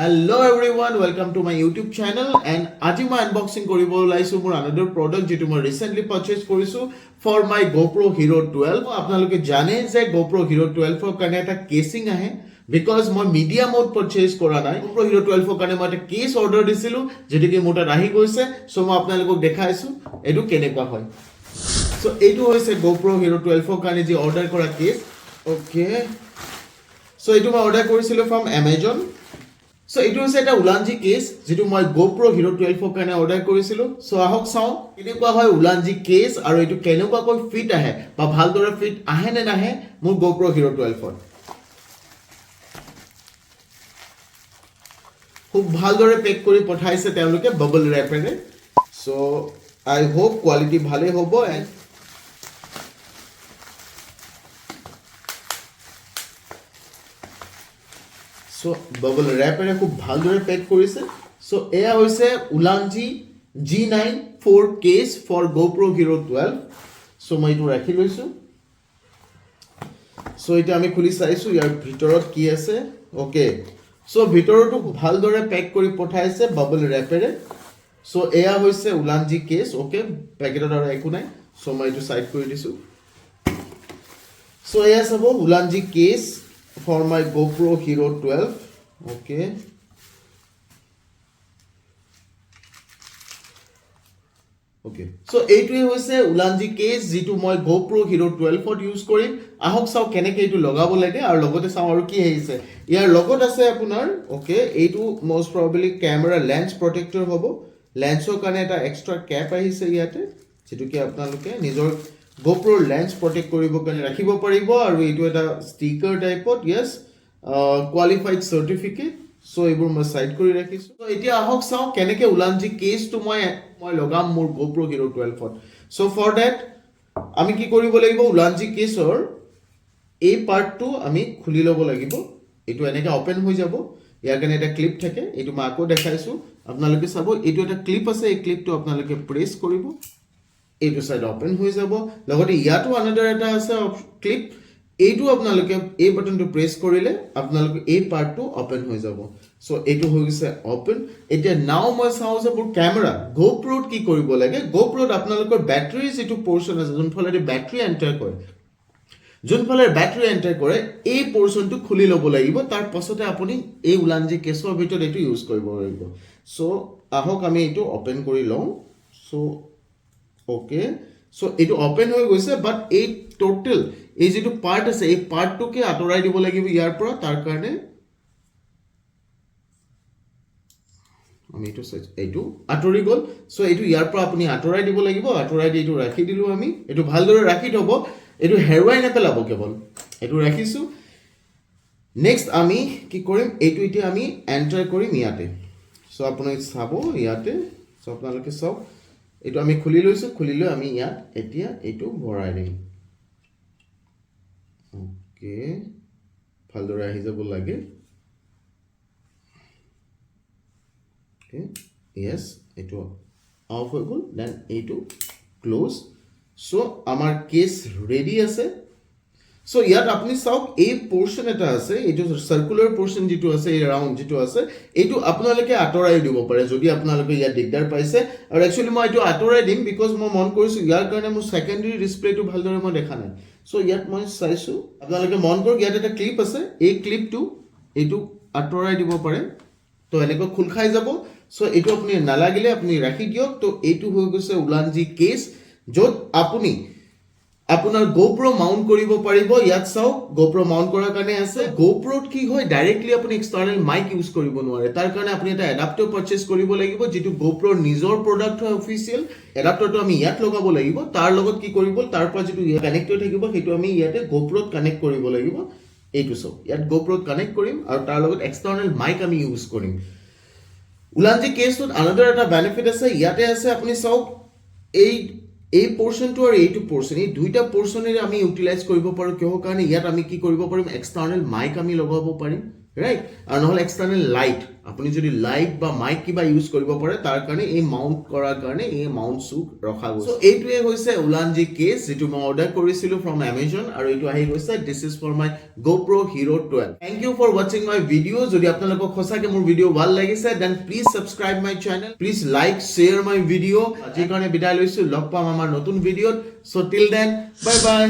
Hello everyone, welcome to my YouTube channel and আজি মই unboxing কৰিব ওলাইছো মোৰ another product যেটো মই recently purchase কৰিছো for my GoPro Hero 12 আপোনালোকে জানে যে GoPro Hero 12 ৰ কাৰণে এটা কেসিং আহে because মই media mode purchase কৰা নাই GoPro Hero 12 ৰ কাৰণে মই এটা কেস অৰ্ডাৰ দিছিলো যেটো কি মোটা আহি গৈছে সো মই আপোনালোকক দেখাইছো এটো কেনেকুৱা হয় সো এটো হৈছে GoPro Hero 12 ৰ কাৰণে যে অৰ্ডাৰ কৰা কেস ওকে সো এটো মই অৰ্ডাৰ কৰিছিলো from Amazon So it was a ULANNZI case যেটো মই GoPro Hero 12 ৰ কাৰণে অৰ্ডাৰ কৰিছিলো সো আহক চাও কেনেকুৱা হয় ULANNZI case আৰু এটো কেনেকুৱা কৈ ফিট আহে বা ভালদৰে ফিট আহে নে নাহে মোৰ GoPro Hero 12 ৰ খুব ভালদৰে পেক কৰি পঠাইছে তেওঁলোকে বাবল ৰেপেৰে সো আই হোপ কোৱালিটি ভালে হ'ব এন্ড So bubble wrapper খুব ভালদৰে পেক কৰিছে সো এয়া হৈছে ULANNZI G9-4 case for GoPro Hero 12 so মই এটো ৰাখি লৈছো সো এটা আমি খুলি চাইছো ইয়াৰ ভিতৰত কি আছে ওকে সো ভিতৰটো ভালদৰে পেক কৰি পঠাইছে বাবল ৰেপেৰে সো এয়া হৈছে ULANNZI case ওকে পেকেটত আৰু একো নাই সো মই এটো সাইড কৰি দিছো সো এয়া সব ULANNZI case for my GoPro Hero 12 okay so এইটোই হৈছে ULANNZI case যেটো মই GoPro Hero 12 ত ইউজ কৰিম আহক চাও কেনেকৈ এইটো লগাব লাগে আৰু লগতে চাও আৰু কি হৈছে ইয়াৰ লগত আছে আপোনাৰ ওকে এইটো মোস্ট প্ৰবাবলি ক্যামেৰা লেন্স প্ৰটেক্টৰ হ'ব লেন্সৰ কাৰণে এটা এক্সট্ৰা ক্যাপ আহিছে ইয়াতে যেটো কি আপোনালোকে নিজৰ GoPro lens protect কৰিব কাৰণে ৰাখিব পাৰিব আৰু এইটো এটা ষ্টিকাৰ টাইপত yes qualified certificate so এইবোৰ মই সাইড কৰি ৰাখিছো so এতিয়া আহক চাও কেনেকৈ ULANNZI case টো মই লগাম মোৰ GoPro Hero 12 to so for that আমি কি কৰিব লাগিব ULANNZI case ৰ এই পাৰ্টটো আমি খুলি লব লাগিব এটো এনেকৈ ওপেন হৈ যাব ইয়াৰ কাৰণে এটা ক্লিপ থাকে এটো মই আকৌ দেখাইছো আপোনালোকে চাব এটো এটা ক্লিপ আছে এই ক্লিপটো আপোনালোকে প্ৰেছ কৰিব এইটো সাইড ওপেন হৈ যাব লগতে ইয়াতো আনাদাৰ এটা আছে ক্লিপ এইটো আপোনালোকে এই বাটনটো প্ৰেছ কৰিলে আপোনালোকে এই পাৰ্টটো ওপেন হৈ যাব সো এইটো হৈ গৈছে ওপেন এতিয়া নাও মই চাও যে মোৰ ক্যামেৰা GoPro ত কি কৰিব লাগে GoPro ত আপোনালোকৰ বেটাৰী যেটো পোৰশন আছে যোনফালে বেটাৰী এন্টাৰ কৰে যোনফালে বেটাৰী এন্টাৰ কৰে এই পোৰশনটো খুলি লব লাগিব তাৰ পাছতে আপুনি এই ULANNZI কেছৰ ভিতৰত এটো ইউজ কৰিব লাগিব সো আহক আমি এটো ওপেন কৰি লওঁ so okay so it open হৈ গৈছে but এই total এই যেটো পার্ট আছে এই পার্টটোকে আতৰাই দিব লাগিব ইয়াৰ পৰা তাৰ কাৰণে আমি এইটো আতৰি গল সো এইটো ইয়াৰ পৰা আপুনি আতৰাই দিব লাগিব আতৰাই দি এইটো ৰাখি দিলো আমি এইটো ভালদৰে ৰাখি থব এইটো হেৰুৱাই নেপেলাব কেৱল এইটো ৰাখিছো নেক্সট আমি কি কৰিম এইটো এতিয়া আমি এন্টাৰ কৰিম ইয়াতে সো আপুনি চাব ইয়াতে সো আপোনালোকে সব এটো আমি খুলি লৈছো খুলিলে আমি ইয়াত এতিয়া এটো ভৰাই দিম ওকে ভালদৰে আহি যাব লাগে ওকে yes এটো অফ হৈ গল দেন এটো ক্লোজ সো আমাৰ কেস ৰেডি আছে সো ইয়াত আপুনি চাওক এই পোৰশন এটা আছে এটো সাৰ্কুলাৰ পোৰশন যেটো আছে এই ৰাউন্ড যেটো আছে এটো আপোনালোকে আতৰাই দিব পাৰে যদি আপোনালোকে ইয়াত দিগদাৰ পাইছে আৰু একচুয়ালি মই এটো আতৰাই দিম বিকজ মই মন কৰিছো ইয়াৰ কাৰণে মোৰ সেকেন্ডাৰী ডিসপ্লেটো ভালদৰে মই দেখা নাই সো ইয়াত মই চাইছো আপোনালোকে মন কৰক ইয়াত এটা ক্লিপ আছে এই ক্লিপটো এটো আতৰাই দিব পাৰে তো এনেকৈ খুল খাই যাব সো এটো আপুনি নালাগিলে আপুনি ৰাখি দিয়ক তো এটো হৈ গৈছে ULANNZI কেস যত আপুনি আপোনাৰ GoPro মাউন্ট কৰিব পাৰিব ইয়াত চাও GoPro মাউন্ট কৰাৰ কাৰণে আছে GoPro ত কি হয় ডাইৰেক্টলি আপুনি এক্সটাৰ্নাল মাইক ইউজ কৰিব নোৱাৰে তাৰ কাৰণে আপুনি এটা এডাপ্টাৰ পাৰচেজ কৰিব লাগিব যেটো GoPro নিজৰ প্ৰডাক্ট হয় অফিচিয়েল এডাপ্টাৰটো আমি ইয়াত লগাব লাগিব তাৰ লগত কি কৰিব তাৰ পৰা যেটো কানেক্ট হৈ থাকিব হেতু আমি ইয়াতে GoPro ত কানেক্ট কৰিব লাগিব এইটো সব ইয়াত GoPro ত কানেক্ট কৰিম আৰু তাৰ লগত এক্সটাৰ্নাল মাইক আমি ইউজ কৰিম ULANNZI কেছত আনাদাৰ এটা বেনিফিট আছে ইয়াতে আছে আপুনি চাওক এই পোৰশনটো আৰু এইটো পোৰশন এই দুইটা পোৰশনেৰে আমি ইউটিলাইজ কৰিব পাৰো কিয় কাৰণে ইয়াত আমি কি কৰিব পাৰিম এক্সটাৰ্নাল মাইক আমি লগাব পাৰিম ৰাইট আৰু নহলে এক্সটাৰ্নেল লাইট আপুনি যদি লাইট বা মাইক কিবা ইউজ কৰিব পাৰে তাৰ কাৰণে এই মাউন্ট কৰাৰ কাৰণে এই মাউন্ট চুক ৰখা গৈছে সো এইটোৱে হৈছে উলানজি কেছ যেটো মই অৰ্ডাৰ কৰিছিলো ফ্ৰম Amazon আৰু এইটো আহি গৈছে this is for my GoPro Hero 12 thank you for watching my video যদি আপোনালোকক খসাকে মোৰ ভিডিও ভাল লাগিছে then please subscribe my channel please like share my video আজি কাৰণে বিদায় লৈছো লগ পাম আমাৰ নতুন ভিডিওত so till then bye bye